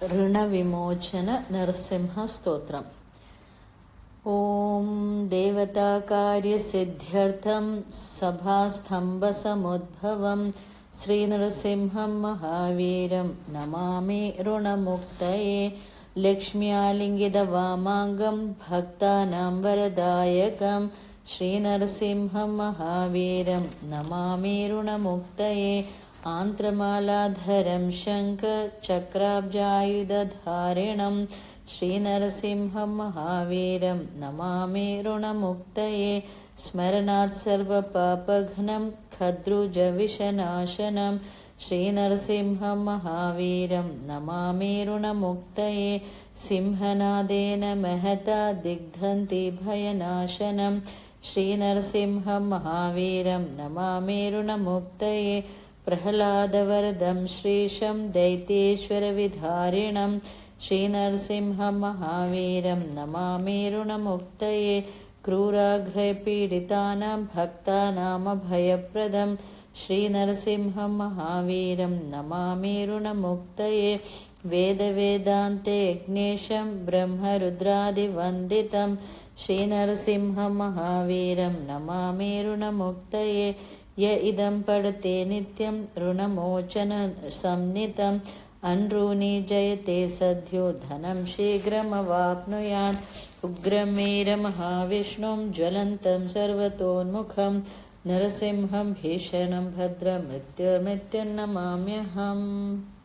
ऋणविमोचन नरसिंहस्तोत्रम्। ॐ देवताकार्यसिद्ध्यर्थं सभास्तम्भसमुद्भवं श्रीनरसिंहं महावीरं नमामि ऋणमुक्तये। लक्ष्म्यालिङ्गितवामाङ्गं भक्तानां वरदायकं श्रीनरसिंहं महावीरं नमामि ऋणमुक्तये। आन्त्रमालाधरं शङ्खचक्राब्जायुधधारिणं श्रीनरसिंहं महावीरं नमामि ऋणमुक्तये। स्मरणात् सर्वपापघ्नं खद्रुजविषनाशनं श्रीनरसिंहं महावीरं नमामि ऋणमुक्तये। सिंहनादेन महता दिग्धन्ति भयनाशनं श्रीनरसिंहं महावीरं नमामि ऋणमुक्तये। प्रह्लादवरदं श्रीशं दैत्येश्वरविधारिणं श्रीनरसिंहं महावीरं नमामि ऋणमुक्तये। क्रूराग्रहपीडितानां भक्तानामभयप्रदं श्रीनरसिंहं महावीरं नमामि ऋणमुक्तये। वेदवेदान्ते यज्ञेशं ब्रह्मरुद्रादिवन्दितं श्रीनरसिंहं महावीरं नमामि ऋणमुक्तये। य इदं पठते नित्यं ऋणमोचन संनितम् अनृणी जयते सद्यो धनं शीघ्रमवाप्नुयात्। उग्रमेरमहाविष्णुं ज्वलन्तं सर्वतोन्मुखं नरसिंहं भीषणं भद्रमृत्युर्मृत्युर्नमाम्यहम्।